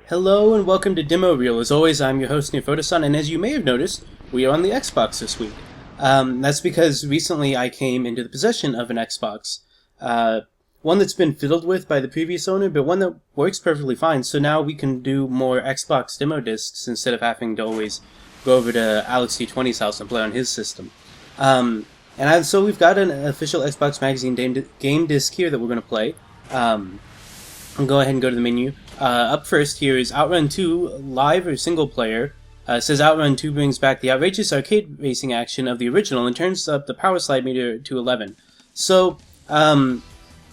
Hello and welcome to Demo Reel. As always, I'm your host Nearphotison, and as you may have noticed, we are on the Xbox this week. That's because recently I came into the possession of an Xbox. One that's been fiddled with by the previous owner, but one that works perfectly fine, so now we can do more Xbox demo discs instead of having to always go over to Alex T20's house and play on his system. So we've got an official Xbox Magazine game disc here that we're going to play. I'll go ahead and go to the menu. Up first here is Outrun 2 live or single player. It says Outrun 2 brings back the outrageous arcade racing action of the original and turns up the power slide meter to 11. So, a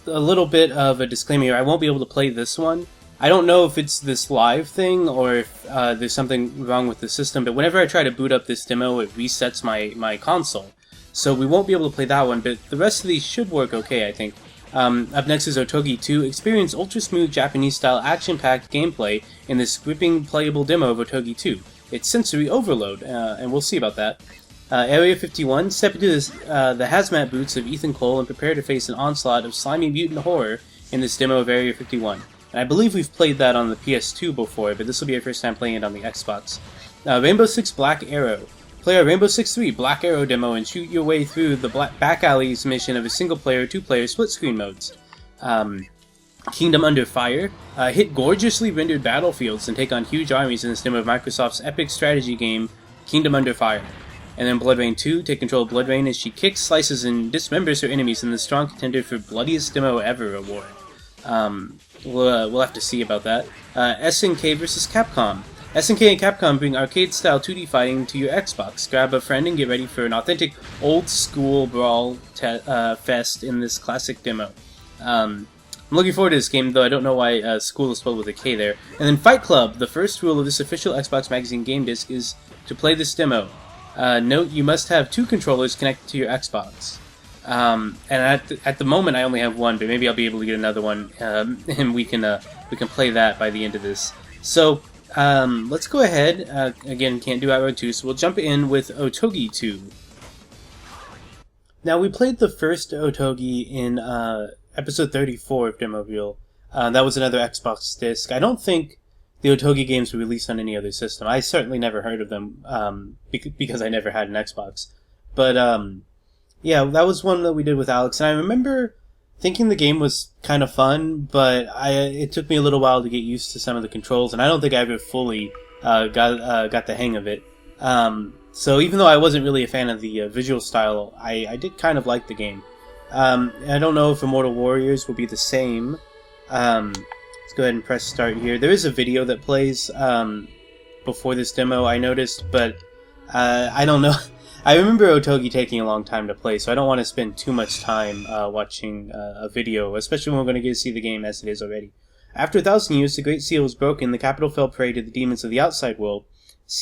little bit of a disclaimer here. I won't be able to play this one. I don't know if it's this live thing or if there's something wrong with the system, but whenever I try to boot up this demo, it resets my console. So we won't be able to play that one, but the rest of these should work okay, I think. Up next is Otogi 2. Experience ultra-smooth Japanese-style action-packed gameplay in this gripping playable demo of Otogi 2. It's sensory overload, and we'll see about that. Area 51. Step into the hazmat boots of Ethan Cole and prepare to face an onslaught of slimy mutant horror in this demo of Area 51. And I believe we've played that on the PS2 before, but this will be our first time playing it on the Xbox. Rainbow Six Black Arrow. Play a Rainbow Six 3 Black Arrow demo and shoot your way through the back alleys mission of a single-player, two-player split-screen modes. Kingdom Under Fire. Hit gorgeously rendered battlefields and take on huge armies in this demo of Microsoft's epic strategy game, Kingdom Under Fire. And then BloodRayne 2. Take control of BloodRayne as she kicks, slices, and dismembers her enemies in the strong contender for Bloodiest Demo Ever award. We'll have to see about that. SNK vs. Capcom. SNK and Capcom bring arcade-style 2D fighting to your Xbox. Grab a friend and get ready for an authentic old-school brawl fest in this classic demo. I'm looking forward to this game, though I don't know why school is spelled with a K there. And then Fight Club. The first rule of this official Xbox Magazine game disc is to play this demo. Note, you must have two controllers connected to your Xbox. And at the moment I only have one, but maybe I'll be able to get another one, and we can play that by the end of this. So, let's go ahead. Again, can't do Outrun 2, so we'll jump in with Otogi 2. Now, we played the first Otogi in episode 34 of Demo Reel. That was another Xbox disc. I don't think the Otogi games were released on any other system. I certainly never heard of them, because I never had an Xbox. But, yeah, that was one that we did with Alex, and I remember thinking the game was kind of fun, but it took me a little while to get used to some of the controls, and I don't think I ever fully got the hang of it. So even though I wasn't really a fan of the visual style, I did kind of like the game. I don't know if Immortal Warriors will be the same. Let's go ahead and press start here. There is a video that plays before this demo, I noticed, but I don't know. I remember Otogi taking a long time to play, so I don't want to spend too much time watching a video, especially when we're going to get to see the game as it is already. After 1,000 years, the Great Seal was broken, the capital fell prey to the demons of the outside world.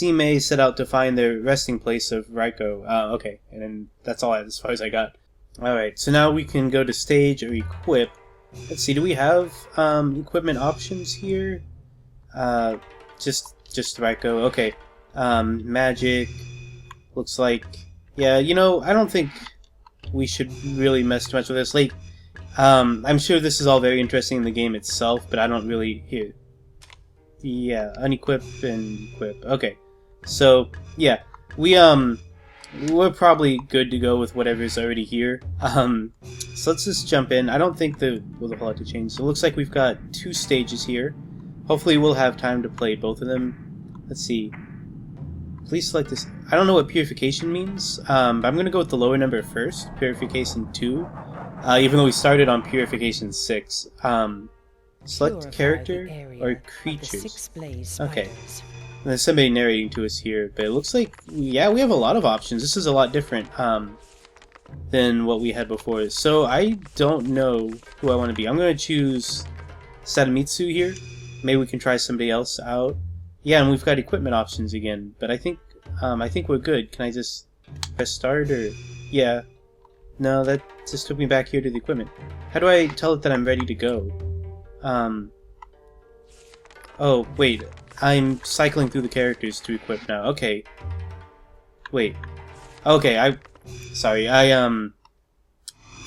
May set out to find their resting place of Raiko. Okay, and then that's all as far as I got. Alright, so now we can go to stage or equip. Let's see, do we have equipment options here? Just Raiko, okay. Magic. Looks like, yeah, you know, I don't think we should really mess too much with this. Like, I'm sure this is all very interesting in the game itself, but I don't really hear. Yeah, unequip and equip. Okay, so yeah, we're probably good to go with whatever's already here. So let's just jump in. I don't think we'll have to change. So it looks like we've got 2 stages here. Hopefully, we'll have time to play both of them. Let's see. Please select this. I don't know what purification means, but I'm going to go with the lower number first, purification 2, even though we started on purification 6. Select character or creatures. Okay. There's somebody narrating to us here, but it looks like, yeah, we have a lot of options. This is a lot different than what we had before. So I don't know who I want to be. I'm going to choose Sadamitsu here. Maybe we can try somebody else out. Yeah, and we've got equipment options again, but I think we're good. Can I just press start, or... Yeah. No, that just took me back here to the equipment. How do I tell it that I'm ready to go? Oh, wait. I'm cycling through the characters to equip now. Okay. Wait. Okay, Sorry,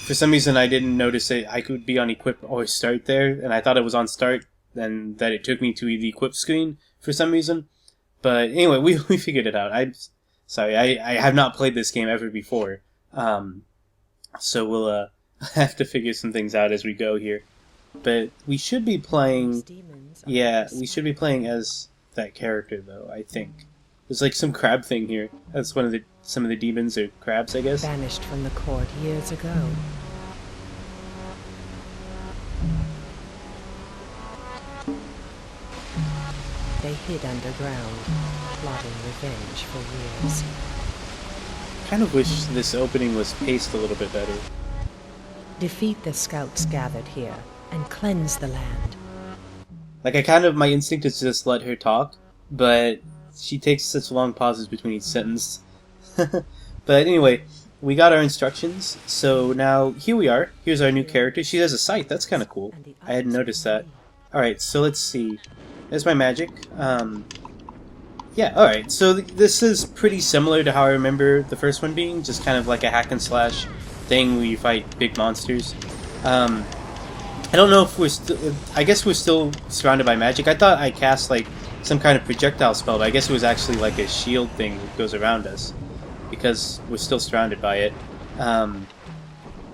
for some reason I didn't notice it. I could be on equip or start there, and I thought it was on start than that it took me to the equip screen for some reason. But anyway, we figured it out. I'm sorry, I have not played this game ever before. So we'll have to figure some things out as we go here. But we should be playing... Yeah, we should be playing as that character, though, I think. There's like some crab thing here. That's some of the demons or crabs, I guess. Banished from the court years ago. They hid underground, plotting revenge for years. Kind of wish this opening was paced a little bit better. Defeat the scouts gathered here and cleanse the land. Like, my instinct is to just let her talk, but she takes such long pauses between each sentence. But anyway, we got our instructions, so now here we are. Here's our new character. She has a scythe, that's kind of cool. I hadn't noticed that. Alright, so let's see. There's my magic. Yeah, alright, so this is pretty similar to how I remember the first one being, just kind of like a hack and slash thing where you fight big monsters. I don't know if we're still... I guess we're still surrounded by magic. I thought I cast, like, some kind of projectile spell, but I guess it was actually like a shield thing that goes around us, because we're still surrounded by it.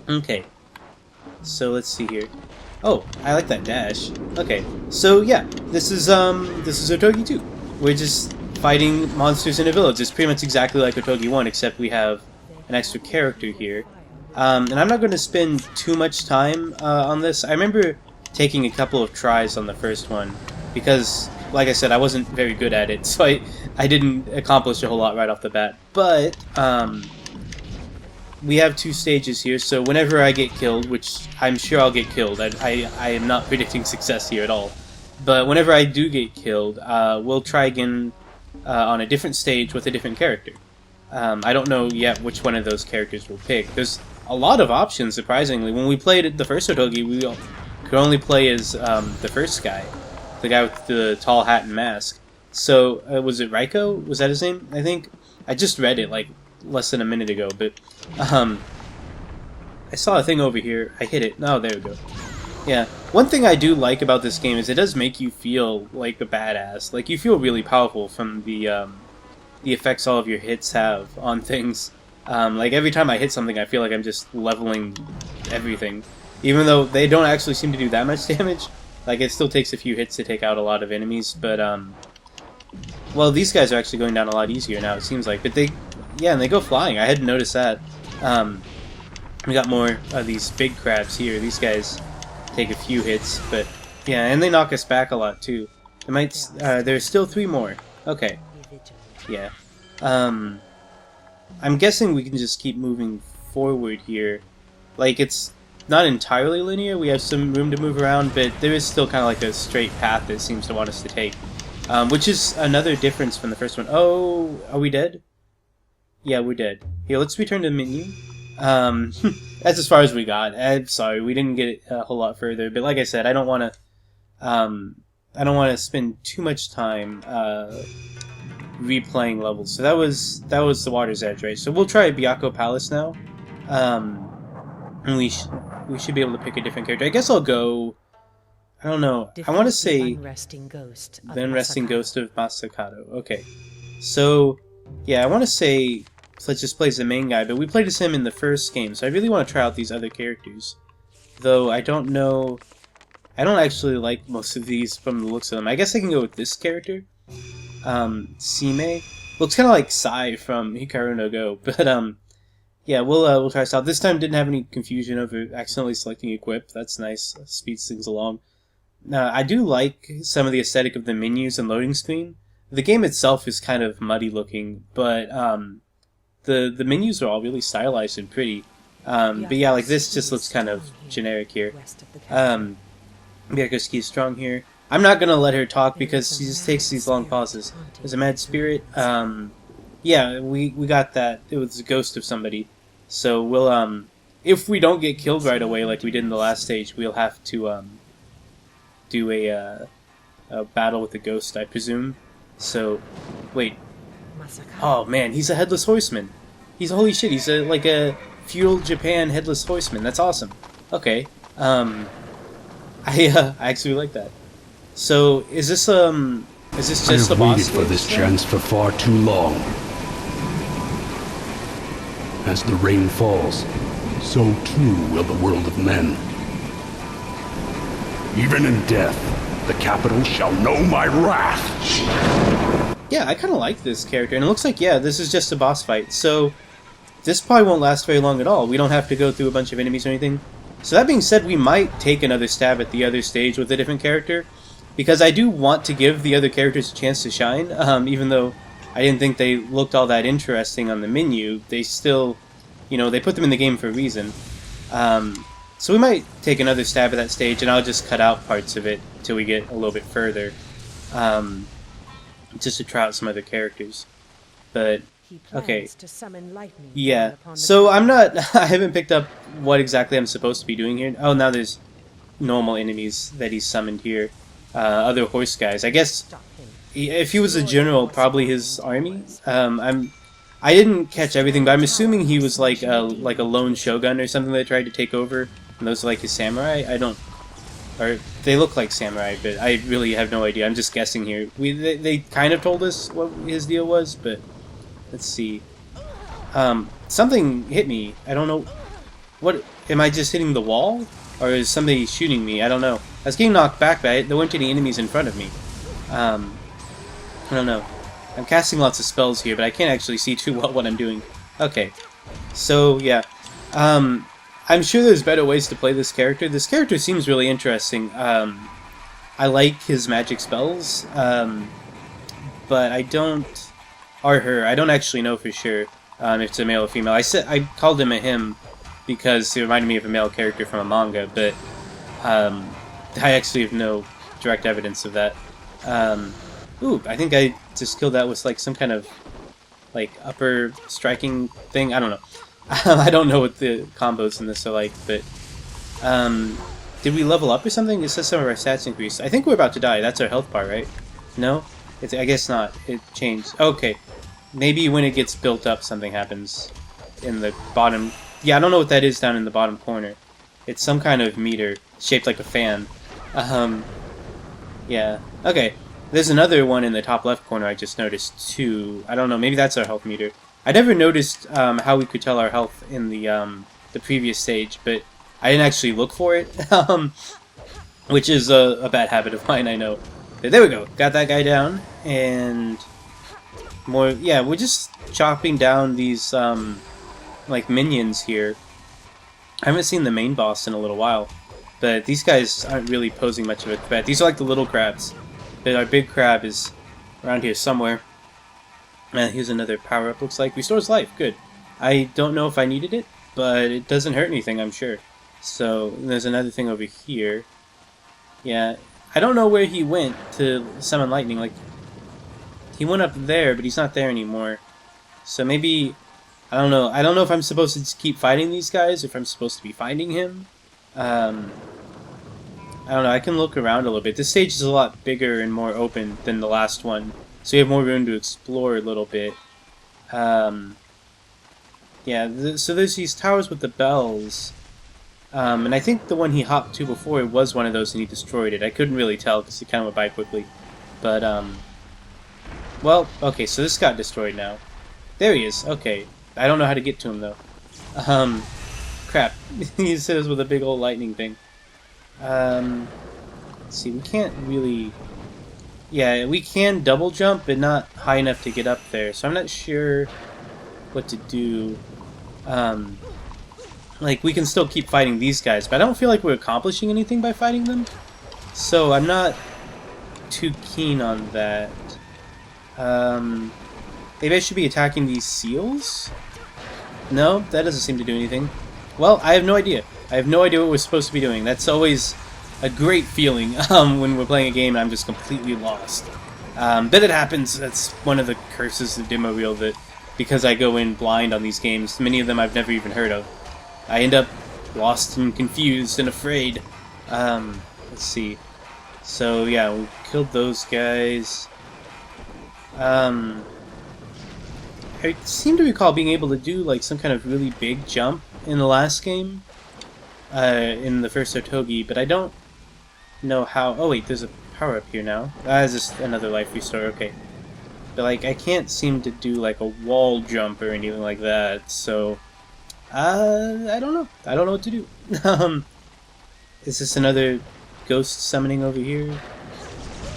Okay. So, let's see here. Oh, I like that dash. Okay, so yeah, this is Otogi 2. We're just fighting monsters in a village. It's pretty much exactly like Otogi 1, except we have an extra character here. And I'm not going to spend too much time on this. I remember taking a couple of tries on the first one, because, like I said, I wasn't very good at it, so I didn't accomplish a whole lot right off the bat. But, we have 2 stages here, so whenever I get killed, which I'm sure I'll get killed, I am not predicting success here at all, but whenever I do get killed, we'll try again on a different stage with a different character. I don't know yet which one of those characters we'll pick. There's a lot of options, surprisingly. When we played the first Otogi, we could only play as the first guy, the guy with the tall hat and mask. So, was it Raiko? Was that his name, I think? I just read it, like, less than a minute ago, but, I saw a thing over here. I hit it. Oh, there we go. Yeah. One thing I do like about this game is it does make you feel like a badass. Like, you feel really powerful from the effects all of your hits have on things. Like, every time I hit something, I feel like I'm just leveling everything. Even though they don't actually seem to do that much damage. Like, it still takes a few hits to take out a lot of enemies, but, well, these guys are actually going down a lot easier now, it seems like. But yeah, and they go flying. I hadn't noticed that. We got more of these big crabs here. These guys take a few hits, but, yeah, and they knock us back a lot, too. They might, there's still 3 more. Okay. Yeah. I'm guessing we can just keep moving forward here. Like, it's not entirely linear, we have some room to move around, but there is still kind of like a straight path that it seems to want us to take. Which is another difference from the first one. Oh, are we dead? Yeah, we're dead. Here, let's return to the menu. That's as far as we got. I'm sorry, we didn't get a whole lot further, but like I said, I don't want to spend too much time replaying levels. So that was the Water's Edge, right? So we'll try Byakko Palace now. And we should be able to pick a different character. I guess I'll go... I don't know. I want to say... The Unresting Ghost of Masakato. Okay. So, yeah, I want to say... Let's just play as the main guy, but we played as him in the first game, so I really want to try out these other characters. Though, I don't know... I don't actually like most of these from the looks of them. I guess I can go with this character. Sime. Looks kind of like Sai from Hikaru no Go, but, yeah, we'll try this out. This time didn't have any confusion over accidentally selecting equip. That's nice. Speeds things along. I do like some of the aesthetic of the menus and loading screen. The game itself is kind of muddy looking, but the menus are all really stylized and pretty. But yeah, like this just looks kind of generic here. Byakuski is strong here. I'm not gonna let her talk because she just takes these long pauses. There's a mad spirit. Yeah, we got that. It was a ghost of somebody. So we'll if we don't get killed right away like we did in the last stage, we'll have to do a battle with the ghost, I presume. So, wait. Oh man, he's a headless horseman. He's holy shit. He's like a feudal Japan headless horseman. That's awesome. Okay. I actually like that. So is this I just the have boss waited for this stage, chance for far too long. As the rain falls, so too will the world of men. Even in death, the capital shall know my wrath. Yeah, I kind of like this character, and it looks like, yeah, this is just a boss fight, so this probably won't last very long at all. We don't have to go through a bunch of enemies or anything. So that being said, we might take another stab at the other stage with a different character, because I do want to give the other characters a chance to shine, even though I didn't think they looked all that interesting on the menu. They still, they put them in the game for a reason. So we might take another stab at that stage, and I'll just cut out parts of it till we get a little bit further. Just to try out some other characters. But, okay. Yeah, so I'm not... I haven't picked up what exactly I'm supposed to be doing here. Oh, now there's normal enemies that he's summoned here. Other horse guys. I guess if he was a general, probably his army. I didn't catch everything, but I'm assuming he was like a lone shogun or something that tried to take over. And those are like his samurai. I don't... Or they look like samurai, but I really have no idea. I'm just guessing here. They kind of told us what his deal was, but let's see. Something hit me. I don't know. What? Am I just hitting the wall? Or is somebody shooting me? I don't know. I was getting knocked back, but there weren't any enemies in front of me. I don't know. I'm casting lots of spells here, but I can't actually see too well what I'm doing. Okay. So, yeah. I'm sure there's better ways to play this character. This character seems really interesting. I like his magic spells, but I don't... Or her. I don't actually know for sure if it's a male or female. I called him a him because he reminded me of a male character from a manga, but I actually have no direct evidence of that. Ooh, I think I just killed that with like some kind of like upper striking thing. I don't know. I don't know what the combos in this are like, but did we level up or something? It says some of our stats increased. I think we're about to die. That's our health bar, right? No? I guess not. It changed. Okay. Maybe when it gets built up, something happens in the bottom. Yeah, I don't know what that is down in the bottom corner. It's some kind of meter shaped like a fan. Yeah. Okay. There's another one in the top left corner I just noticed, too. I don't know. Maybe that's our health meter. I never noticed how we could tell our health in the previous stage, but I didn't actually look for it, which is a bad habit of mine, I know. But there we go, got that guy down, and more. Yeah, we're just chopping down these like minions here. I haven't seen the main boss in a little while, but these guys aren't really posing much of a threat. These are like the little crabs, but our big crab is around here somewhere. Here's another power-up, looks like. Restores life, good. I don't know if I needed it, but it doesn't hurt anything, I'm sure. So, there's another thing over here. Yeah, I don't know where he went to summon lightning. Like, he went up there, but he's not there anymore. So maybe, I don't know. I don't know if I'm supposed to just keep fighting these guys, or if I'm supposed to be finding him. I don't know, I can look around a little bit. This stage is a lot bigger and more open than the last one. So you have more room to explore a little bit. Yeah, so there's these towers with the bells. And I think the one he hopped to before was one of those and he destroyed it. I couldn't really tell because he kind of went by quickly. But, well, okay, so this got destroyed now. There he is, okay. I don't know how to get to him, though. Crap. He says with a big old lightning thing. Let's see, we can't really... Yeah, we can double jump, but not high enough to get up there, so I'm not sure what to do. Like, we can still keep fighting these guys, but I don't feel like we're accomplishing anything by fighting them, so I'm not too keen on that. Maybe I should be attacking these seals? No, that doesn't seem to do anything. Well, I have no idea. I have no idea what we're supposed to be doing. That's always a great feeling when we're playing a game and I'm just completely lost. But it happens. That's one of the curses of demo reel, that because I go in blind on these games, many of them I've never even heard of, I end up lost and confused and afraid. Let's see. So yeah, we killed those guys. I seem to recall being able to do like some kind of really big jump in the last game, in the first Otogi, but I don't know how. Oh wait, there's a power up here now. Ah, it's just another life restore, okay. But, like, I can't seem to do, like, a wall jump or anything like that, so... I don't know. I don't know what to do. Is this another ghost summoning over here?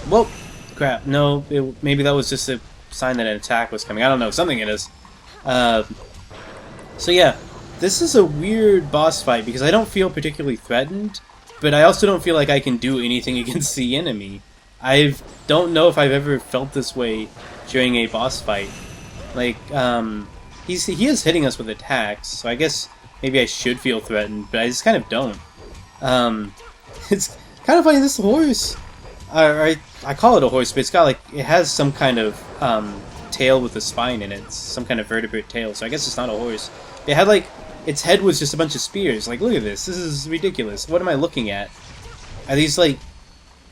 Whoa! Crap, no, maybe that was just a sign that an attack was coming. I don't know, something it is. So yeah, this is a weird boss fight because I don't feel particularly threatened, but I also don't feel like I can do anything against the enemy. I don't know if I've ever felt this way during a boss fight. Like, he is hitting us with attacks, so I guess maybe I should feel threatened, but I just kind of don't. It's kind of funny, this horse, I call it a horse, but it's got, like, it has some kind of tail with a spine in it, some kind of vertebrate tail, so I guess it's not a horse. It had, like, its head was just a bunch of spears. Like, look at this is ridiculous. What am I looking at? Are these, like,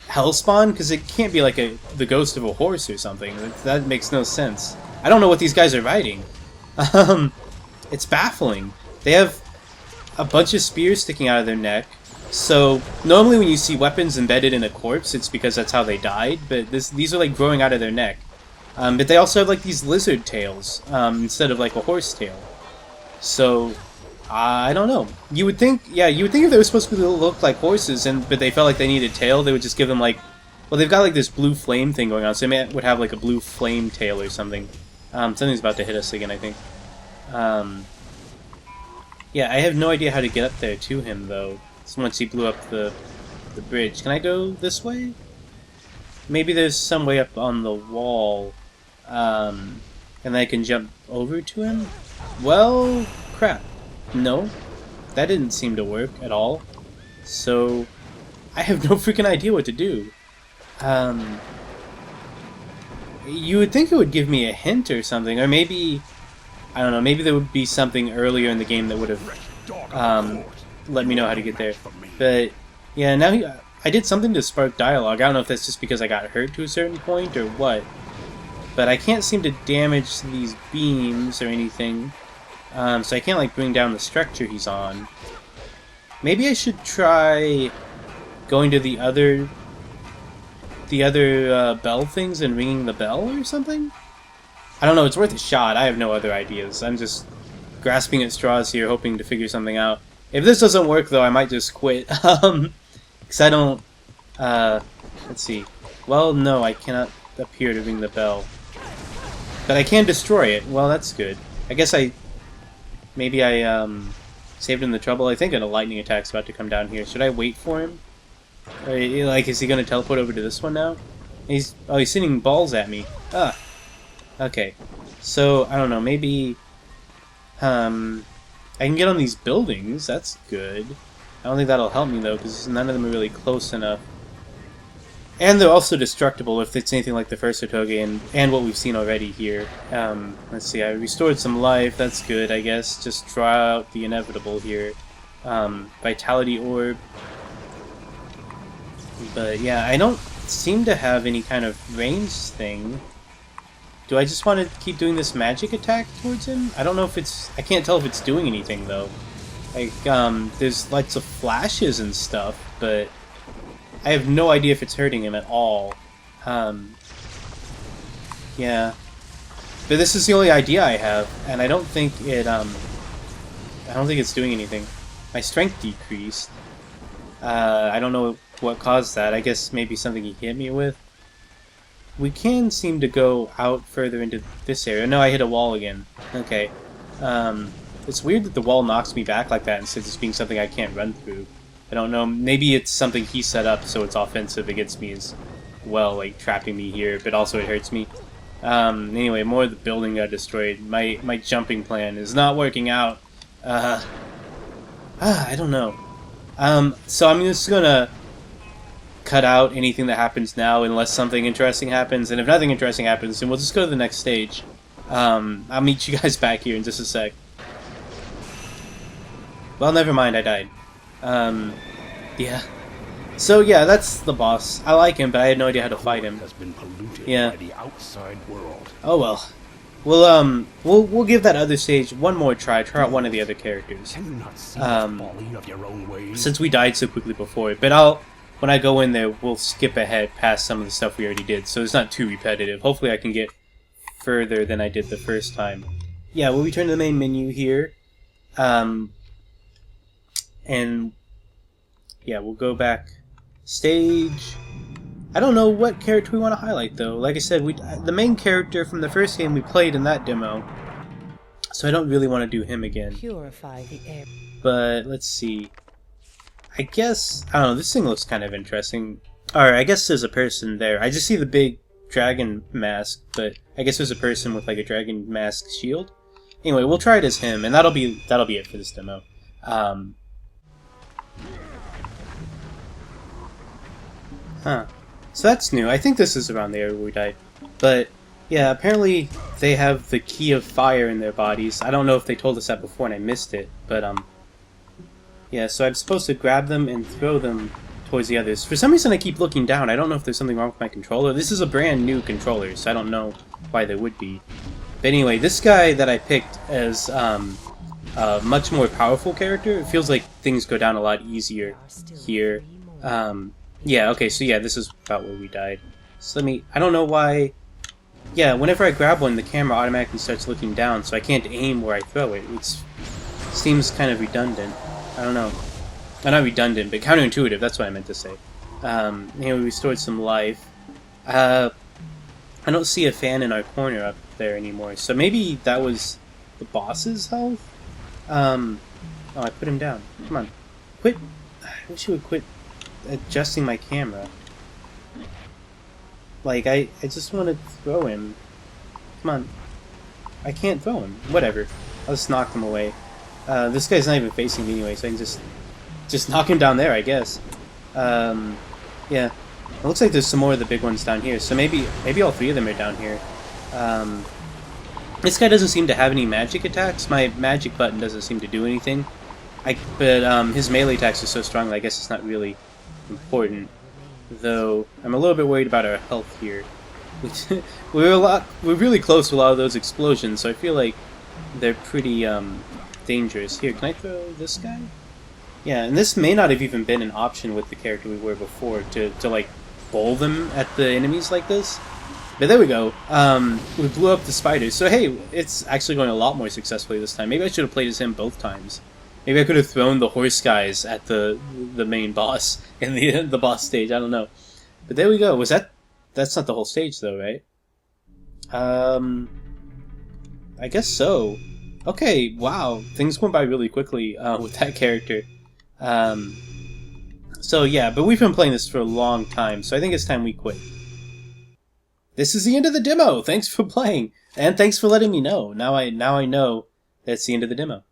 hellspawn? Because it can't be like the ghost of a horse or something. That makes no sense. I don't know what these guys are riding. It's baffling. They have a bunch of spears sticking out of their neck. So normally when you see weapons embedded in a corpse, it's because that's how they died. But these are like growing out of their neck. But they also have like these lizard tails instead of like a horse tail. So I don't know. You would think, yeah, you would think if they were supposed to look like horses, but they felt like they needed a tail, they would just give them like, well, they've got like this blue flame thing going on, so they would have like a blue flame tail or something. Something's about to hit us again, I think. Yeah, I have no idea how to get up there to him though. So once he blew up the bridge, can I go this way? Maybe there's some way up on the wall, and I can jump over to him. Well, crap. No, that didn't seem to work at all. So, I have no freaking idea what to do. You would think it would give me a hint or something, or maybe, I don't know, maybe there would be something earlier in the game that would have let me know how to get there. But, yeah, now I did something to spark dialogue. I don't know if that's just because I got hurt to a certain point or what. But I can't seem to damage these beams or anything. So I can't, like, bring down the structure he's on. Maybe I should try going to the other bell things and ringing the bell or something? I don't know, it's worth a shot. I have no other ideas. I'm just grasping at straws here, hoping to figure something out. If this doesn't work, though, I might just quit. Because I don't... let's see. Well, no, I cannot appear to ring the bell. But I can destroy it. Well, that's good. I guess maybe I saved him the trouble. I think a lightning attack's about to come down here. Should I wait for him? Or, like, is he going to teleport over to this one now? He's sending balls at me. Ah. Okay. So, I don't know, maybe... I can get on these buildings. That's good. I don't think that'll help me, though, because none of them are really close enough. And they're also destructible if it's anything like the first Otogi and what we've seen already here. Let's see, I restored some life, that's good, I guess. Just draw out the inevitable here. Vitality Orb. But yeah, I don't seem to have any kind of range thing. Do I just want to keep doing this magic attack towards him? I don't know if it's... I can't tell if it's doing anything, though. Like, there's lots of flashes and stuff, but... I have no idea if it's hurting him at all. Yeah. But this is the only idea I have, and I don't think it, I don't think it's doing anything. My strength decreased. I don't know what caused that. I guess maybe something he hit me with. We can seem to go out further into this area. No, I hit a wall again. Okay. It's weird that the wall knocks me back like that instead of just being something I can't run through. I don't know, maybe it's something he set up so it's offensive against me as well, like trapping me here, but also it hurts me. Anyway, more of the building got destroyed. My jumping plan is not working out. I don't know. So I'm just gonna cut out anything that happens now unless something interesting happens, and if nothing interesting happens, then we'll just go to the next stage. I'll meet you guys back here in just a sec. Well, never mind, I died. Yeah. So yeah, that's the boss. I like him, but I had no idea how to fight him. Has been polluted Yeah. by the outside world. Oh well. We'll give that other stage one more try. Try out one of the other characters. Can you not see the folly of your own ways? Since we died so quickly before, but I'll when I go in there, we'll skip ahead past some of the stuff we already did, so it's not too repetitive. Hopefully I can get further than I did the first time. Yeah, we'll return to the main menu here. And yeah, we'll go back. Stage. I don't know what character we want to highlight, though. Like I said, the main character from the first game we played in that demo, so I don't really want to do him again. Purify the air. But let's see. I guess, I don't know, this thing looks kind of interesting. Alright, I guess there's a person there. I just see the big dragon mask, but I guess there's a person with like a dragon mask shield. Anyway, we'll try it as him, and that'll be it for this demo. So that's new. I think this is around the area where we died. But yeah, apparently they have the key of fire in their bodies. I don't know if they told us that before and I missed it, but yeah, so I'm supposed to grab them and throw them towards the others. For some reason I keep looking down. I don't know if there's something wrong with my controller. This is a brand new controller, so I don't know why there would be. But anyway, this guy that I picked as a much more powerful character, it feels like things go down a lot easier here. Yeah, okay, so yeah, this is about where we died. So I don't know why. Yeah, whenever I grab one, the camera automatically starts looking down, so I can't aim where I throw it. It seems kind of redundant. I don't know. Not redundant, but counterintuitive, that's what I meant to say. Anyway, we restored some life. I don't see a fan in our corner up there anymore, so maybe that was the boss's health? Oh, I put him down. Come on. Quit. I wish you would quit adjusting my camera. Like, I just want to throw him. Come on. I can't throw him. Whatever. I'll just knock him away. This guy's not even facing me anyway, so I can just knock him down there, I guess. Yeah. It looks like there's some more of the big ones down here, so maybe all three of them are down here. This guy doesn't seem to have any magic attacks. My magic button doesn't seem to do anything. But his melee attacks are so strong that I guess it's not really important. Though I'm a little bit worried about our health here. We're really close to a lot of those explosions, so I feel like they're pretty dangerous. Here, can I throw this guy? Yeah, and this may not have even been an option with the character we were before to like bowl them at the enemies like this. But there we go. We blew up the spiders. So hey, it's actually going a lot more successfully this time. Maybe I should have played as him both times. Maybe I could have thrown the horse guys at the main boss in the boss stage. I don't know. But there we go. That's not the whole stage though, right? I guess so. Okay, wow. Things went by really quickly with that character. So yeah, but we've been playing this for a long time, so I think it's time we quit. This is the end of the demo. Thanks for playing, and thanks for letting me know. Now I know that's the end of the demo.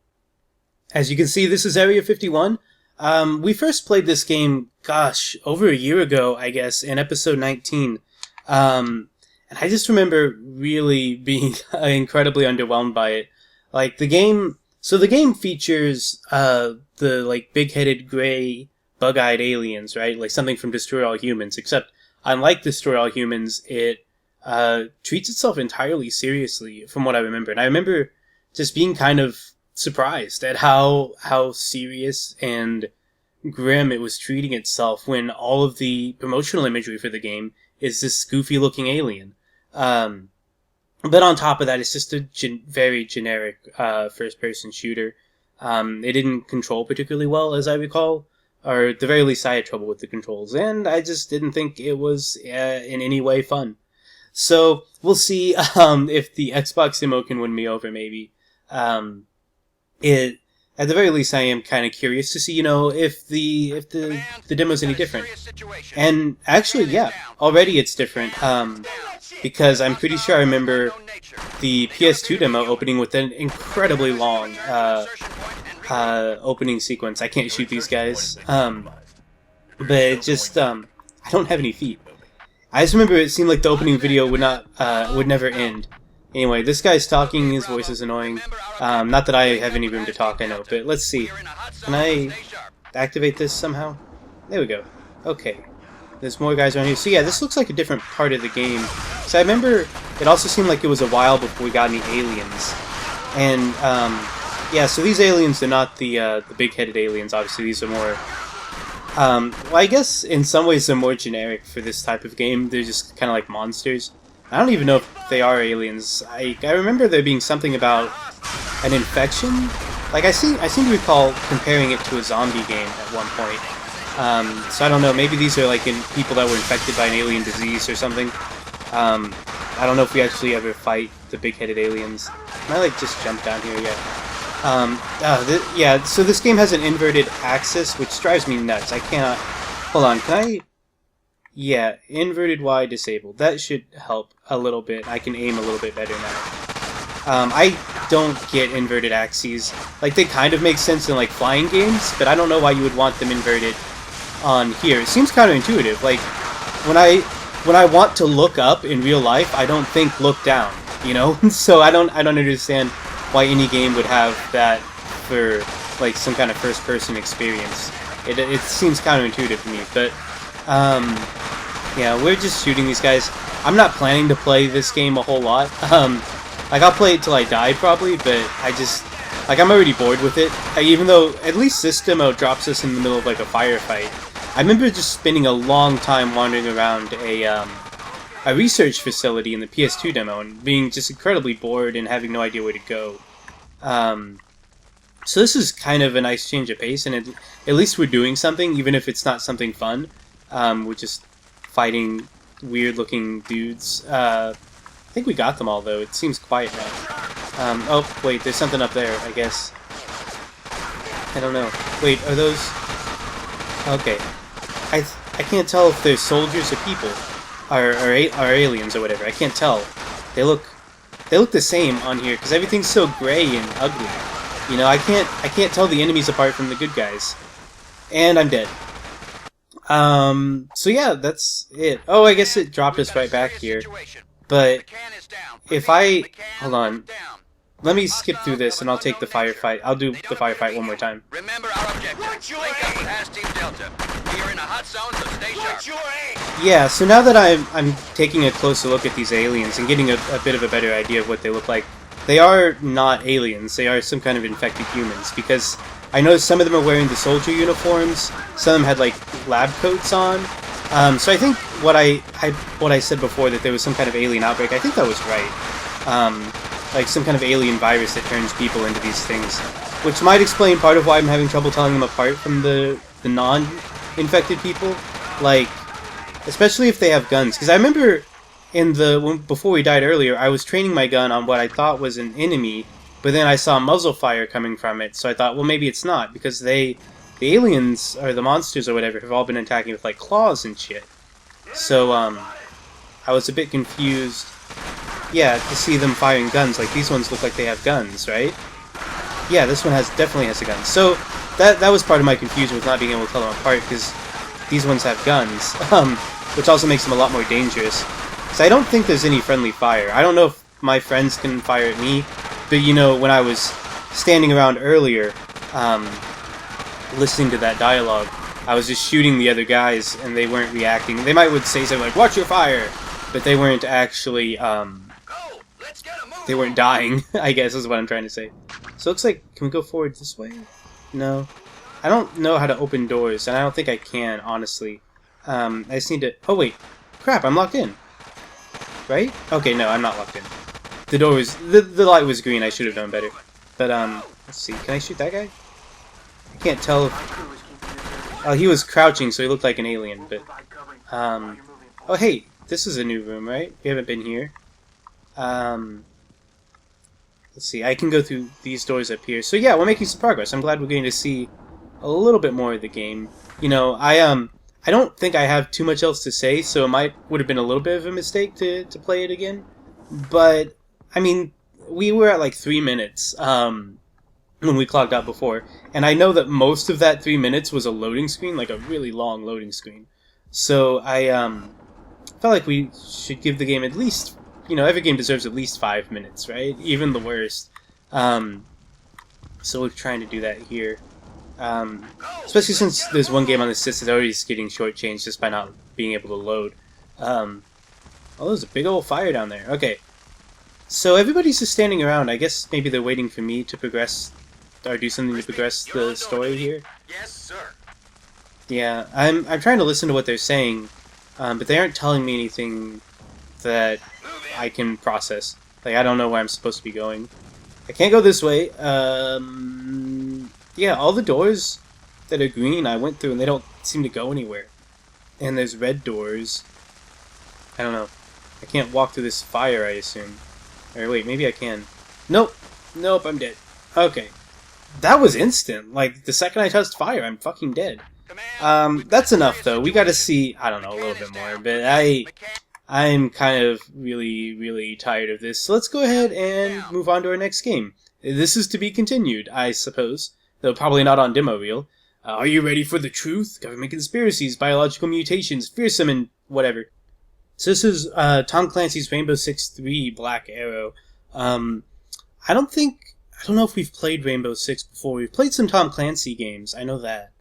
As you can see, this is Area 51. We first played this game, gosh, over a year ago, I guess, in episode 19. And I just remember really being incredibly underwhelmed by it. Like, the game features, the, like, big-headed, gray, bug-eyed aliens, right? Like, something from Destroy All Humans, except, unlike Destroy All Humans, it, treats itself entirely seriously, from what I remember. And I remember just being kind of surprised at how serious and grim it was treating itself when all of the promotional imagery for the game is this goofy looking alien. But on top of that, it's just a very generic first person shooter. It didn't control particularly well, as I recall, or at the very least I had trouble with the controls, and I just didn't think it was in any way fun. So we'll see if the Xbox demo can win me over, maybe. At the very least, I am kind of curious to see, if the demo's any different. And actually, yeah, already it's different. Because I'm pretty sure I remember the PS2 demo opening with an incredibly long opening sequence. I can't shoot these guys. But it just I don't have any feet. I just remember it seemed like the opening video would never end. Anyway, this guy's talking, his voice is annoying. Not that I have any room to talk, I know, but let's see. Can I activate this somehow? There we go. Okay. There's more guys around here. So yeah, this looks like a different part of the game. So I remember it also seemed like it was a while before we got any aliens. And, yeah, so these aliens are not the big-headed aliens, obviously. These are more Well, I guess in some ways they're more generic for this type of game. They're just kind of like monsters. I don't even know if they are aliens. I remember there being something about an infection. Like I seem to recall comparing it to a zombie game at one point. So I don't know. Maybe these are like people that were infected by an alien disease or something. I don't know if we actually ever fight the big-headed aliens. Can I like just jump down here? Yeah. Yeah. So this game has an inverted axis, which drives me nuts. I cannot. Hold on. Can I? Yeah, inverted Y disabled. That should help a little bit. I can aim a little bit better now. I don't get inverted axes. Like, they kind of make sense in, like, flying games, but I don't know why you would want them inverted on here. It seems counterintuitive. Like, when I want to look up in real life, I don't think look down, you know? So I don't understand why any game would have that for, like, some kind of first-person experience. It seems counterintuitive to me, but, yeah, we're just shooting these guys. I'm not planning to play this game a whole lot. Like, I'll play it till I die, probably, but I'm already bored with it. Even though, at least this demo drops us in the middle of, like, a firefight. I remember just spending a long time wandering around a research facility in the PS2 demo and being just incredibly bored and having no idea where to go. So this is kind of a nice change of pace, and at least we're doing something, even if it's not something fun. We're just fighting weird-looking dudes. I think we got them all, though. It seems quiet now. Oh, wait, there's something up there, I guess. I don't know. Wait, are those... Okay. I can't tell if they're soldiers or people. Or aliens or whatever. I can't tell. They look the same on here, because everything's so gray and ugly. You know, I can't tell the enemies apart from the good guys. And I'm dead. So yeah, that's it. Oh, I guess it dropped us right back here. But if I... Hold on. Let me skip through this and I'll take the firefight. I'll do the firefight one more time. Remember our objective. Link up past Team Delta. We are in a hot zone, so stay sharp. Yeah, so now that I'm taking a closer look at these aliens and getting a bit of a better idea of what they look like, they are not aliens. They are some kind of infected humans, because I noticed some of them are wearing the soldier uniforms. Some of them had, like, lab coats on. So I think what I said before, that there was some kind of alien outbreak, I think that was right. Like some kind of alien virus that turns people into these things, which might explain part of why I'm having trouble telling them apart from the non-infected people. Like, especially if they have guns, because I remember before we died earlier, I was training my gun on what I thought was an enemy, but then I saw muzzle fire coming from it, so I thought, well, maybe it's not, because the aliens, or the monsters or whatever, have all been attacking with, like, claws and shit. So, I was a bit confused, yeah, to see them firing guns. Like, these ones look like they have guns, right? Yeah, this one definitely has a gun. So, that was part of my confusion with not being able to tell them apart, because these ones have guns, which also makes them a lot more dangerous. So I don't think there's any friendly fire. I don't know if my friends can fire at me, but, you know, when I was standing around earlier, listening to that dialogue, I was just shooting the other guys, and they weren't reacting. They would say something like, "Watch your fire!" But they weren't actually, they weren't dying, I guess is what I'm trying to say. So it looks like, can we go forward this way? No. I don't know how to open doors, and I don't think I can, honestly. I just need to... Oh, wait. Crap, I'm locked in. Right? Okay, no, I'm not locked in. The door was... The light was green, I should have known better. But, let's see. Can I shoot that guy? I can't tell if... Oh, he was crouching, so he looked like an alien, but... Oh, hey, this is a new room, right? We haven't been here. Let's see, I can go through these doors up here. So yeah, we're making some progress. I'm glad we're getting to see a little bit more of the game. You know, I don't think I have too much else to say, so it would have been a little bit of a mistake to play it again. But, I mean, we were at like 3 minutes, when we clocked out before. And I know that most of that 3 minutes was a loading screen, like a really long loading screen. So I, felt like we should give the game at least... You know, every game deserves at least 5 minutes, right? Even the worst. So we're trying to do that here. Especially since there's one game on the system that's already getting shortchanged just by not being able to load. Oh, there's a big old fire down there. Okay. So everybody's just standing around. I guess maybe they're waiting for me to progress, or do something to progress the story here. Yes, sir. Yeah, I'm trying to listen to what they're saying, but they aren't telling me anything that I can process. Like, I don't know where I'm supposed to be going. I can't go this way. Yeah, all the doors that are green I went through, and they don't seem to go anywhere. And there's red doors. I don't know. I can't walk through this fire, I assume. Or wait, maybe I can. Nope. Nope, I'm dead. Okay. That was instant. Like, the second I touched fire, I'm fucking dead. That's enough, though. We gotta see, I don't know, a little bit more. But I'm kind of really tired of this. So let's go ahead and move on to our next game. This is to be continued, I suppose. Though probably not on demo reel. Are you ready for the truth? Government conspiracies, biological mutations, fearsome and whatever. So this is Tom Clancy's Rainbow Six 3 Black Arrow. I don't know if we've played Rainbow Six before. We've played some Tom Clancy games, I know that.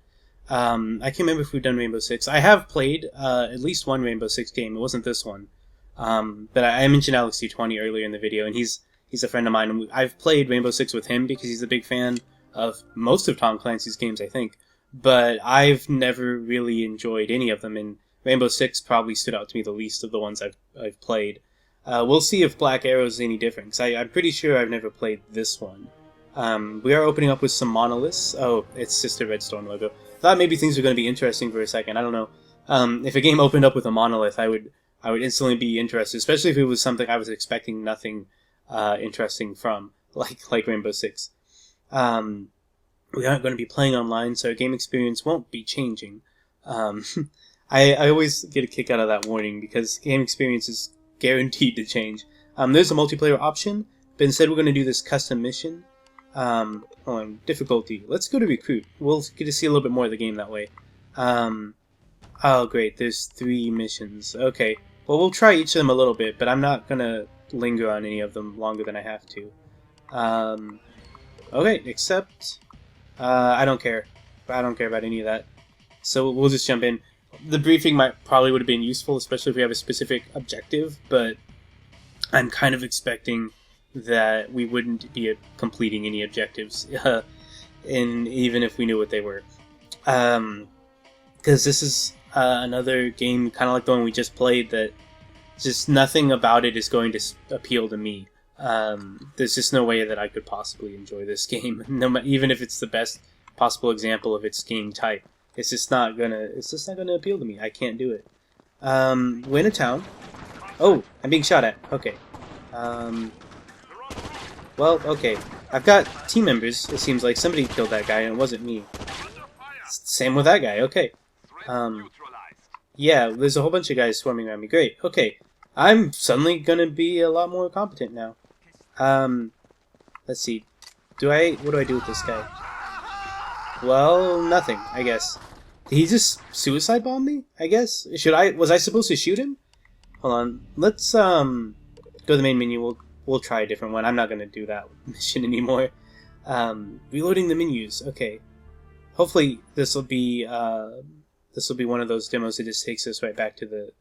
I can't remember if we've done Rainbow Six. I have played at least one Rainbow Six game. It wasn't this one. But I mentioned Alex D20 earlier in the video, and he's a friend of mine. I've played Rainbow Six with him because he's a big fan of most of Tom Clancy's games, I think. But I've never really enjoyed any of them, and Rainbow Six probably stood out to me the least of the ones I've played. We'll see if Black Arrow is any different, because I'm pretty sure I've never played this one. We are opening up with some monoliths. Oh, it's just a Redstone logo. Thought maybe things were going to be interesting for a second. I don't know. If a game opened up with a monolith, I would instantly be interested, especially if it was something I was expecting nothing interesting from, like Rainbow Six. We aren't going to be playing online, so our game experience won't be changing. I always get a kick out of that warning, because game experience is guaranteed to change. There's a multiplayer option, but instead we're going to do this custom mission. Hold on, difficulty. Let's go to recruit. We'll get to see a little bit more of the game that way. Oh great, there's 3 missions. Okay, well we'll try each of them a little bit, but I'm not going to linger on any of them longer than I have to. Okay, except... I don't care. I don't care about any of that. So we'll just jump in. The briefing probably would have been useful, especially if we have a specific objective, but I'm kind of expecting that we wouldn't be completing any objectives, and even if we knew what they were. Because this is another game, kind of like the one we just played, that just nothing about it is going to appeal to me. There's just no way that I could possibly enjoy this game, even if it's the best possible example of its game type. It's just not gonna appeal to me. I can't do it. We're in a town. Oh, I'm being shot at. Okay. Well, okay. I've got team members. It seems like somebody killed that guy, and it wasn't me. Same with that guy. Okay. Yeah, there's a whole bunch of guys swarming around me. Great. Okay. I'm suddenly gonna be a lot more competent now. Let's see. What do I do with this guy? Well, nothing, I guess. Did he just suicide bomb me? I guess. Was I supposed to shoot him? Hold on. Let's, go to the main menu. We'll try a different one. I'm not gonna do that mission anymore. Reloading the menus. Okay. Hopefully this will be one of those demos that just takes us right back to the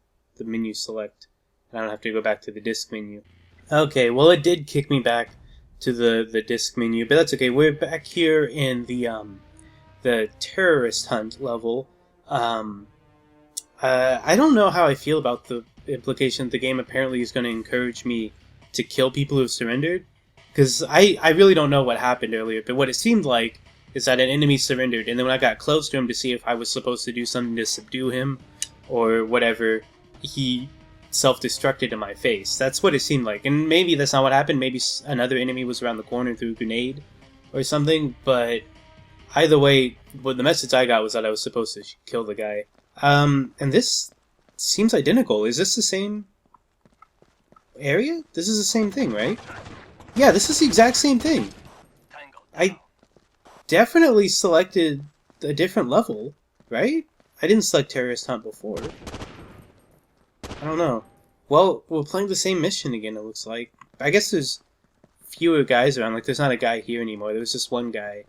menu select. I don't have to go back to the disk menu. Okay, well it did kick me back to the disk menu, but that's okay. We're back here in the terrorist hunt level. I don't know how I feel about the implication that the game apparently is going to encourage me to kill people who've surrendered, because I really don't know what happened earlier, but what it seemed like is that an enemy surrendered, and then when I got close to him to see if I was supposed to do something to subdue him or whatever, he self-destructed in my face. That's what it seemed like, and maybe that's not what happened. Maybe another enemy was around the corner and threw a grenade or something, but either way, the message I got was that I was supposed to kill the guy. And this seems identical. Is this the same area? This is the same thing, right? Yeah, this is the exact same thing. I definitely selected a different level, right? I didn't select Terrorist Hunt before. I don't know. Well, we're playing the same mission again, it looks like. I guess there's fewer guys around. Like, there's not a guy here anymore. There was just one guy.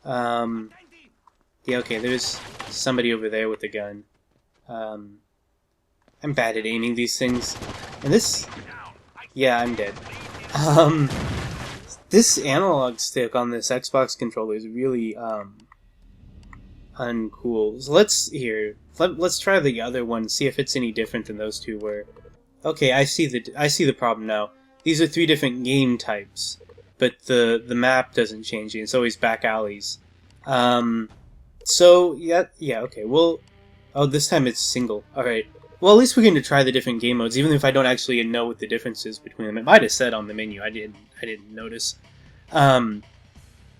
Yeah, okay, there's somebody over there with a gun. I'm bad at aiming these things. And this... Yeah, I'm dead. This analog stick on this Xbox controller is really, uncool. So let's try the other one, see if it's any different than those two were. Okay, I see the problem now. These are 3 different game types, but the map doesn't change. It's always back alleys. So yeah, okay. Well, oh, this time it's single. All right. Well, at least we're going to try the different game modes, even if I don't actually know what the difference is between them. It might have said on the menu. I didn't notice.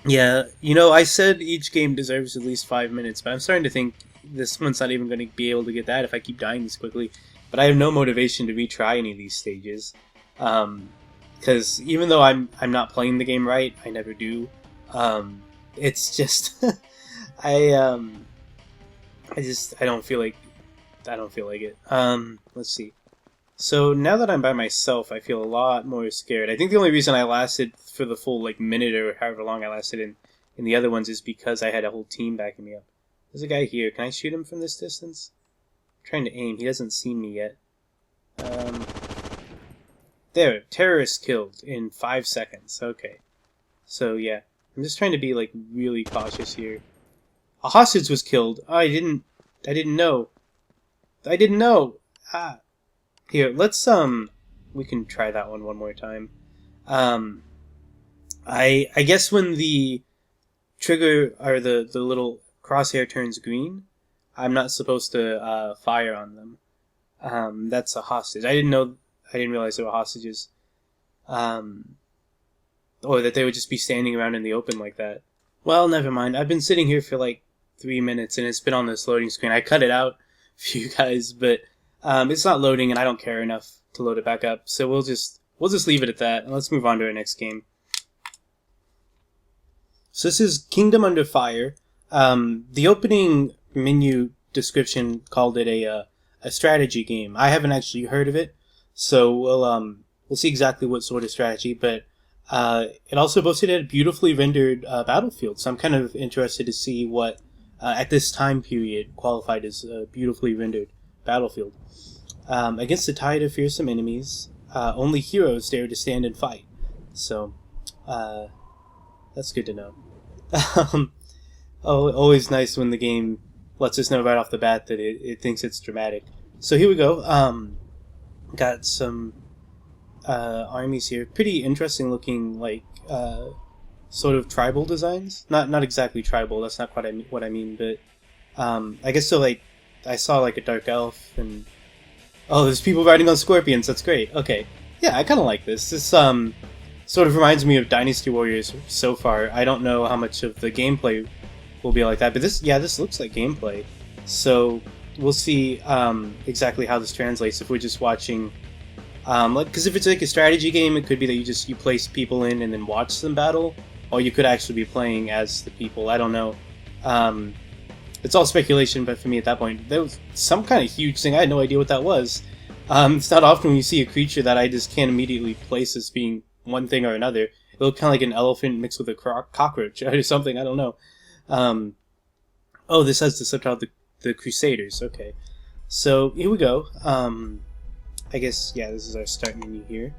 Yeah, you know, I said each game deserves at least 5 minutes, but I'm starting to think this one's not even going to be able to get that if I keep dying this quickly. But I have no motivation to retry any of these stages, because even though I'm not playing the game right, I never do. It's just I don't feel like it. Let's see. So now that I'm by myself, I feel a lot more scared. I think the only reason I lasted for the full minute or however long I lasted in the other ones is because I had a whole team backing me up. There's a guy here. Can I shoot him from this distance? I'm trying to aim. He doesn't see me yet. There. Terrorist killed in 5 seconds. Okay. So yeah, I'm just trying to be really cautious here. A hostage was killed. Oh, I didn't know. Ah. Here, let's we can try that one more time. I guess when the trigger or the little crosshair turns green, I'm not supposed to fire on them. That's a hostage. I didn't realize they were hostages. Or that they would just be standing around in the open like that. Well, never mind. I've been sitting here for 3 minutes and it's been on this loading screen. I cut it out for you guys, but it's not loading and I don't care enough to load it back up. So we'll just leave it at that and let's move on to our next game. So this is Kingdom Under Fire. The opening menu description called it a strategy game. I haven't actually heard of it, so we'll see exactly what sort of strategy, but it also boasted a beautifully rendered battlefield, so I'm kind of interested to see what at this time period qualified as a beautifully rendered battlefield. Against a tide of fearsome enemies, only heroes dare to stand and fight. So, that's good to know. Always nice when the game lets us know right off the bat that it thinks it's dramatic. So here we go. Got some armies here. Pretty interesting looking, sort of tribal designs. Not exactly tribal. That's not quite what I mean. But I guess so. I saw a dark elf and there's people riding on scorpions. That's great. Okay, yeah, I kind of like this. This sort of reminds me of Dynasty Warriors so far. I don't know how much of the gameplay will be like that, but this looks like gameplay. So we'll see exactly how this translates if we're just watching. Because if it's a strategy game, it could be that you place people in and then watch them battle, or you could actually be playing as the people. I don't know. It's all speculation, but for me at that point, there was some kind of huge thing. I had no idea what that was. It's not often when you see a creature that I just can't immediately place as being one thing or another. It looked kind of like an elephant mixed with a cockroach or something. I don't know. This has the subtitle, the Crusaders. Okay. So, here we go. I guess, yeah, this is our start menu here.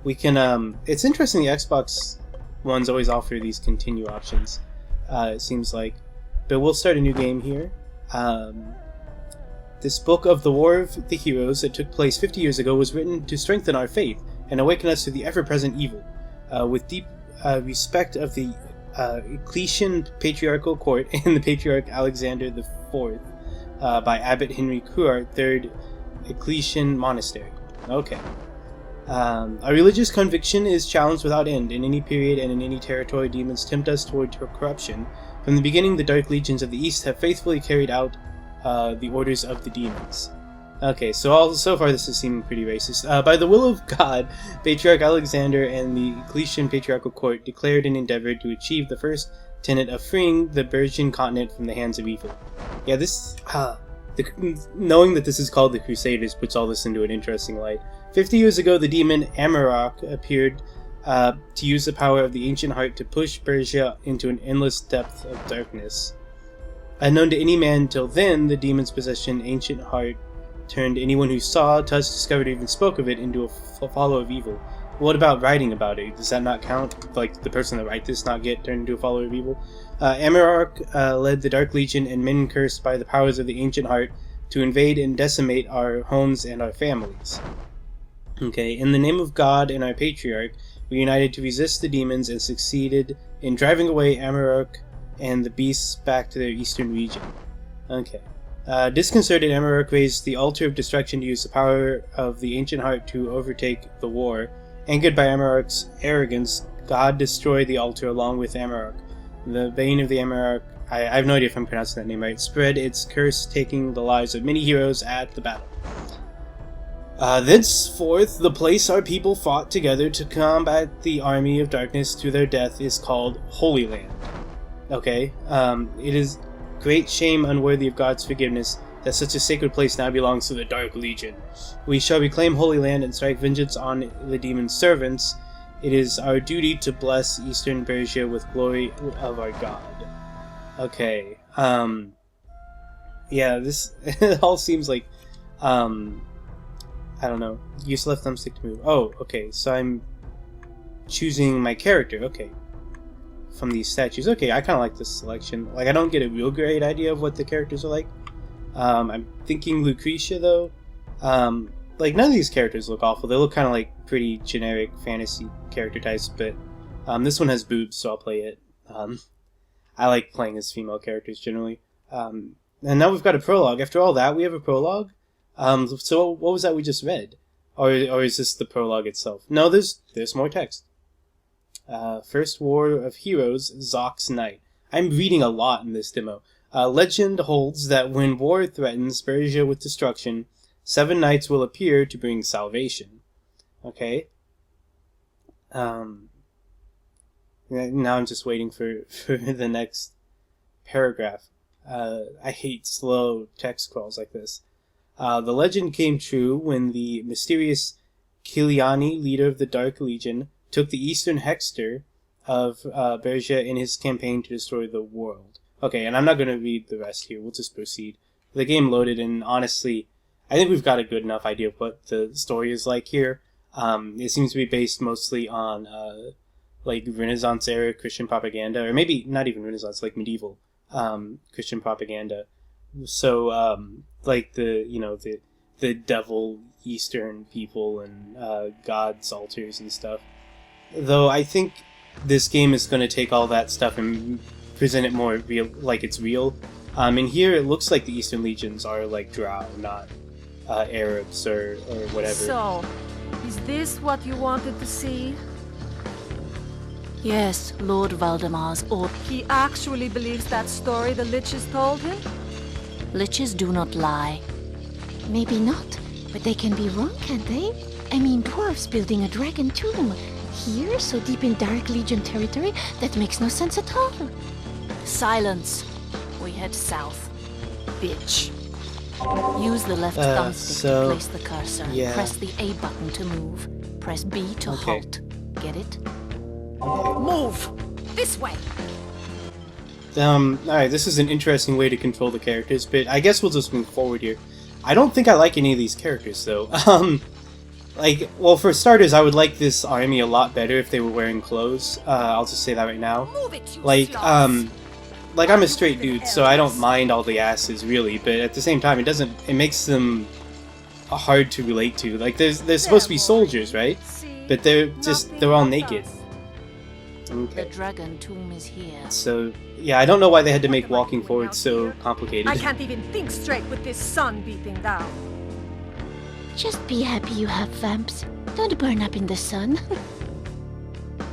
We can, it's interesting the Xbox ones always offer these continue options, it seems like. But we'll start a new game here. This book of the War of the Heroes that took place 50 years ago was written to strengthen our faith and awaken us to the ever-present evil. With deep respect of the Ecclesian Patriarchal Court and the Patriarch Alexander IV by Abbot Henry Couart, 3rd Ecclesian Monastery. Okay. Our religious conviction is challenged without end. In any period and in any territory, demons tempt us toward corruption. From the beginning, the Dark Legions of the East have faithfully carried out the orders of the demons. Okay, so far this is seeming pretty racist. By the will of God, Patriarch Alexander and the Ecclesian Patriarchal Court declared and endeavored to achieve the first tenet of freeing the Persian continent from the hands of evil. Yeah, this... knowing that this is called the Crusaders puts all this into an interesting light. 50 years ago, the demon Amarok appeared to use the power of the ancient heart to push Persia into an endless depth of darkness. Unknown to any man till then, the demon's possession ancient heart turned anyone who saw, touched, discovered, or even spoke of it into a follower of evil. What about writing about it? Does that not count? Like, the person that write this not get turned into a follower of evil? Amarok led the Dark Legion and men cursed by the powers of the Ancient Heart to invade and decimate our homes and our families. Okay, in the name of God and our Patriarch, we united to resist the demons and succeeded in driving away Amarok and the beasts back to their eastern region. Okay. Disconcerted, Amarok raised the Altar of Destruction to use the power of the Ancient Heart to overtake the war. Angered by Amarok's arrogance, God destroyed the altar along with Amarok. The Bane of the Amarok, I have no idea if I'm pronouncing that name right, spread its curse, taking the lives of many heroes at the battle. Thenceforth, the place our people fought together to combat the army of darkness to their death is called Holy Land. Okay, it is great shame unworthy of God's forgiveness that such a sacred place now belongs to the Dark Legion. We shall reclaim Holy Land and strike vengeance on the demon's servants. It is our duty to bless Eastern Persia with glory of our God. Okay, yeah, this it all seems like, I don't know, use left thumbstick to move. Oh, okay, so I'm choosing my character, okay, from these statues. Okay, I kind of like this selection. Like, I don't get a real great idea of what the characters are like. I'm thinking Lucretia, though. Like, none of these characters look awful. They look kind of like pretty generic fantasy character types, but this one has boobs, so I'll play it. I like playing as female characters, generally. And now we've got a prologue. After all that, we have a prologue? So what was that we just read? Or is this the prologue itself? No, there's more text. First War of Heroes, Zox Knight. I'm reading a lot in this demo. Legend holds that when war threatens Persia with destruction, 7 knights will appear to bring salvation. Okay. Now I'm just waiting for the next paragraph. I hate slow text scrolls like this. The legend came true when the mysterious Kiliani, leader of the Dark Legion, took the eastern Hexter of Persia in his campaign to destroy the world. Okay, and I'm not going to read the rest here. We'll just proceed. The game loaded, and honestly, I think we've got a good enough idea of what the story is like here. It seems to be based mostly on like Renaissance era Christian propaganda, or maybe not even Renaissance, like medieval Christian propaganda. So like the devil Eastern people and gods altars and stuff. Though I think this game is going to take all that stuff and present it more real, like it's real. In here, it looks like the Eastern Legions are like Drow, not Arabs or whatever. So, is this what you wanted to see? Yes, Lord Valdemar's or He actually believes that story the liches told him? liches do not lie. Maybe not, but they can be wrong, can't they? I mean, dwarves building a dragon tomb. Here, so deep in Dark Legion territory, that makes no sense at all. Silence. We head south. Bitch. Use the left thumbstick to place the cursor. Yeah. Press the A button to move. Press B to Okay. halt. Get it? Move! This way! Alright, this is an interesting way to control the characters, but I guess we'll just move forward here. I don't think I like any of these characters, though. Like, well, for starters, I would like this army a lot better if they were wearing clothes. I'll just say that right now. Move it, you Like, sluts. like, I'm a straight dude, so I don't mind all the asses, really, but at the same time, it makes them hard to relate to. Like, they're supposed to be soldiers, right? See? But they're all Nothing naked. else. The Okay. dragon tomb is here. So, yeah, I don't know why they had to make walking forward so complicated. I can't even think straight with this sun beating down. Just be happy you have vamps. Don't burn up in the sun.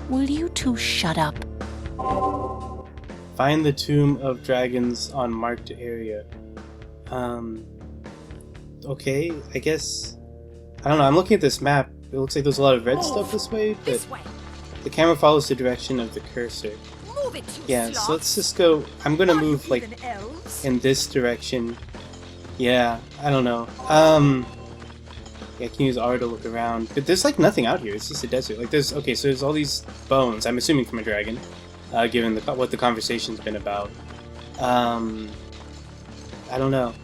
Will you two shut up? Find the Tomb of Dragons on marked area. Okay, I guess... I don't know, I'm looking at this map. It looks like there's a lot of red stuff this way, but This way! the camera follows the direction of the cursor. Move it, you Yeah, sluts. so let's just go... I'm gonna Not move, like, even elves. in this direction. Yeah, I don't know. Yeah, I can use R to look around. But there's, like, nothing out here. It's just a desert. Like, there's... Okay, so there's all these bones. I'm assuming from a dragon. Given what the conversation's been about. I don't know.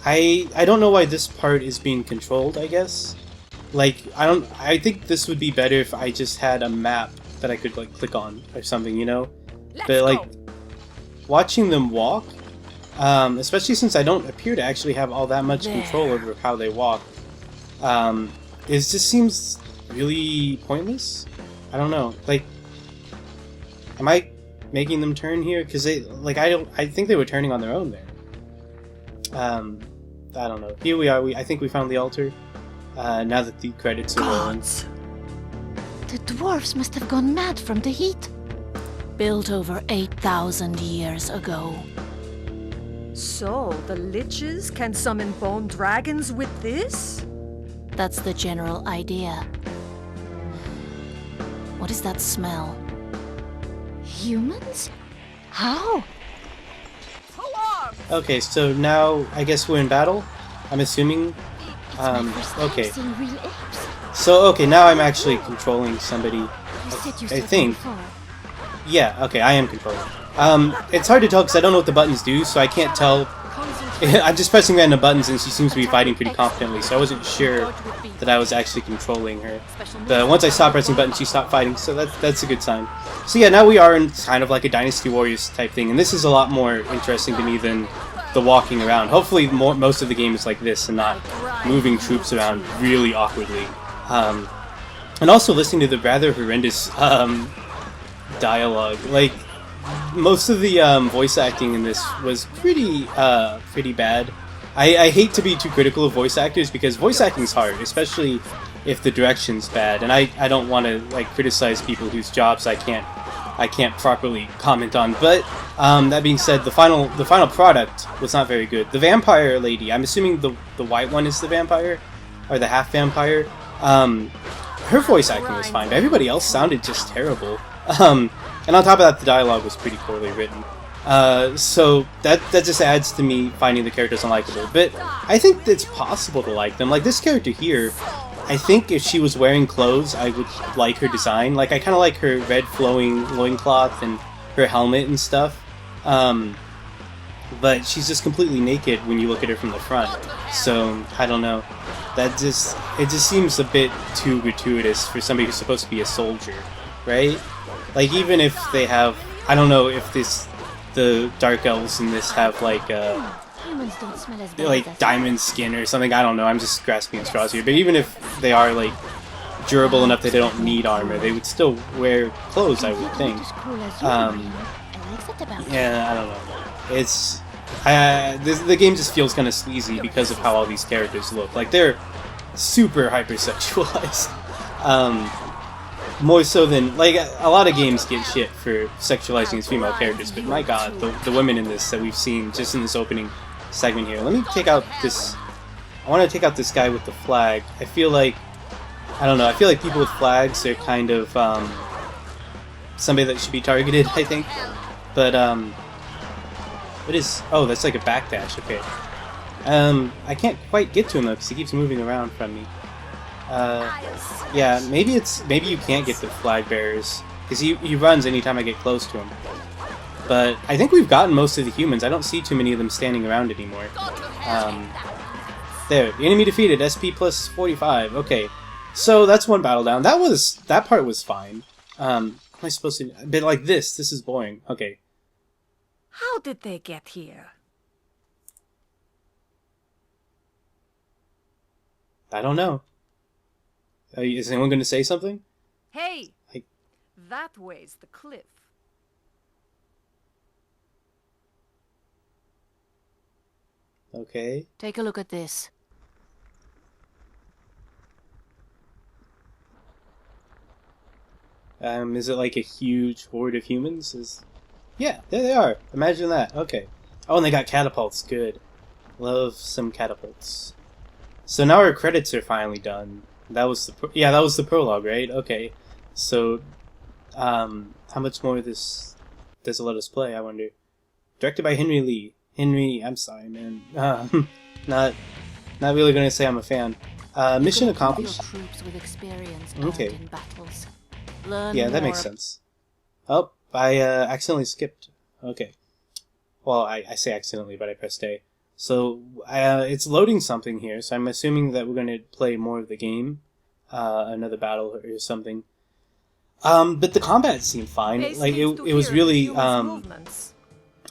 I don't know why this part is being controlled, I guess. like, I think this would be better if I just had a map that I could, like, click on or something, you know? But, like, watching them walk, especially since I don't appear to actually have all that much control over how they walk, it just seems really pointless. I don't know. Like, am I making them turn here? Because they, like, I think they were turning on their own there. I don't know. Here we are. I think we found the altar. Now that the credits are rolling. The dwarves must have gone mad from the heat. Built over 8,000 years ago. So, the liches can summon bone dragons with this? That's the general idea. What is that smell? Humans? How? Okay, so now I guess we're in battle. I'm assuming. It's my first time Okay. seeing real apes. So okay, now I'm actually controlling somebody. You said you I saw think. them before. Yeah. Okay, I am controlling. It's hard to tell because I don't know what the buttons do, so I can't tell. I'm just pressing random buttons, and she seems to be fighting pretty confidently. So I wasn't sure that I was actually controlling her. But once I stopped pressing buttons, she stopped fighting. So that's a good sign. So yeah, now we are in kind of like a Dynasty Warriors type thing, and this is a lot more interesting to me than the walking around. Hopefully, most of the game is like this and not moving troops around really awkwardly. And also listening to the rather horrendous dialogue. Like, most of the voice acting in this was pretty bad. I hate to be too critical of voice actors because voice acting is hard, especially if the direction's bad. And I don't want to like criticize people whose jobs I can't properly comment on. But that being said, the final product was not very good. The vampire lady, I'm assuming the white one is the vampire or the half vampire. Her voice acting was fine, but everybody else sounded just terrible. And on top of that, the dialogue was pretty poorly written. So that just adds to me finding the characters unlikable. But I think it's possible to like them. Like this character here, I think if she was wearing clothes, I would like her design. Like I kind of like her red flowing loincloth and her helmet and stuff. But she's just completely naked when you look at her from the front. So I don't know. It just seems a bit too gratuitous for somebody who's supposed to be a soldier, right? Like even if they have, I don't know if the dark elves in this have like Humans don't smell as bad like as diamond skin or something. I don't know. I'm just grasping at straws here. But even if they are like durable enough that they don't need armor, they would still wear clothes, I would think. As cruel as you, Marina. I like that about you. Yeah, I don't know. It's the game just feels kind of sleazy because of how all these characters look. Like they're super hypersexualized. More so than like a lot of games get shit for sexualizing these female characters, but my god, the women in this that we've seen just in this opening segment here. Let me take out this. I want to take out this guy with the flag. I feel like people with flags are kind of somebody that should be targeted, I think. But what is? Oh, that's like a backdash. Okay. I can't quite get to him though because he keeps moving around from me. Yeah, maybe you can't get the flag bearers because he runs anytime I get close to him. But I think we've gotten most of the humans. I don't see too many of them standing around anymore. There, enemy defeated. SP plus 45. Okay, so that's one battle down. That part was fine. Am I supposed to? But like this is boring. Okay. How did they get here? I don't know. Is anyone going to say something? Hey! That way's the cliff. Okay. Take a look at this. Is it like a huge horde of humans? Yeah, there they are. Imagine that. Okay. Oh, and they got catapults. Good. Love some catapults. So now our credits are finally done. That was the prologue, right? Okay. So, how much more of this does it let us play? I wonder. Directed by Henry Lee. Henry, I'm sorry, man. Not really going to say I'm a fan. Mission accomplished. Troops with experience Okay. in battles. Learn Yeah, that makes more sense. Oh, I accidentally skipped. Okay. Well, I say accidentally, but I pressed A. So, it's loading something here, so I'm assuming that we're going to play more of the game. another battle or something. But the combat seemed fine. Like it was really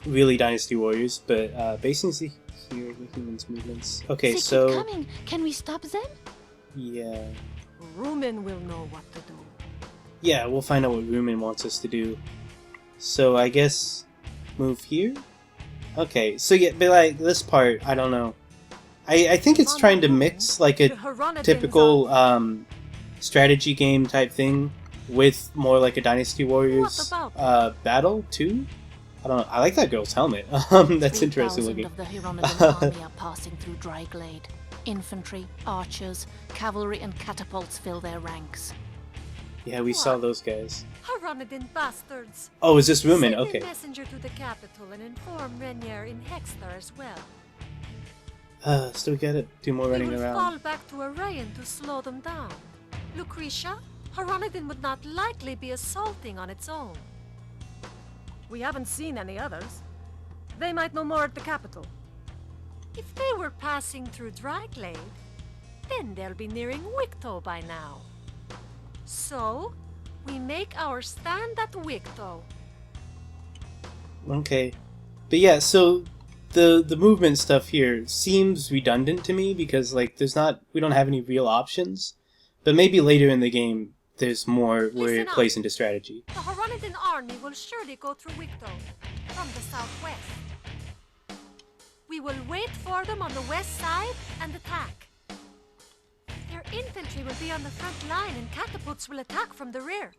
really Dynasty Warriors, but base needs to hear the humans' movements. Okay, They so keep coming. Can we stop them? yeah. Rumen will know what to do. Yeah, we'll find out what Rumen wants us to do. So I guess move here? Okay, so yeah, but like this part, I don't know. I think it's trying to mix like a typical strategy game type thing with more like a Dynasty Warriors battle too. I don't know. I like that girl's helmet. That's interesting 3,000 looking. of the Hieronyman army are passing through Dryglade. Infantry, archers, cavalry, and catapults fill their ranks. Yeah, we saw those guys. Hieronymon bastards! Oh, is this Rumen? Send Okay. a messenger to the capital and inform Renier in Hexstar as well. So we gotta do more We running will around. fall back to Orion to slow them down. Lucretia, Hieronymon would not likely be assaulting on its own. We haven't seen any others. They might know more at the capital. If they were passing through Dryglade, then they'll be nearing Wicto by now. So, we make our stand at Wicto. Okay. But yeah, so the movement stuff here seems redundant to me because like we don't have any real options. But maybe later in the game there's more where it plays into strategy. The Hieronyman army will surely go through Wicto from the southwest. We will wait for them on the west side and attack. Their infantry will be on the front line and catapults will attack from the rear.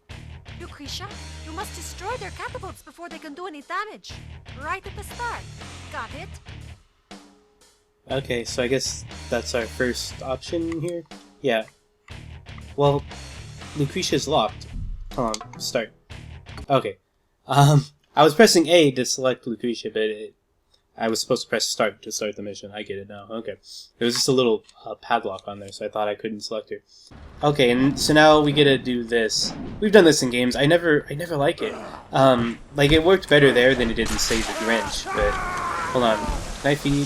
Lucretia, you must destroy their catapults before they can do any damage. Right at the start. Got it? Okay, so I guess that's our first option here? Yeah. Well, Lucretia's locked. Hold on, start. Okay. I was pressing A to select Lucretia, but I was supposed to press start to start the mission. I get it now. Okay. There was just a little padlock on there, so I thought I couldn't select her. Okay, and so now we get to do this. We've done this in games. I never like it. Like, it worked better there than it did in Save the Grinch, but... Hold on. Can I feed?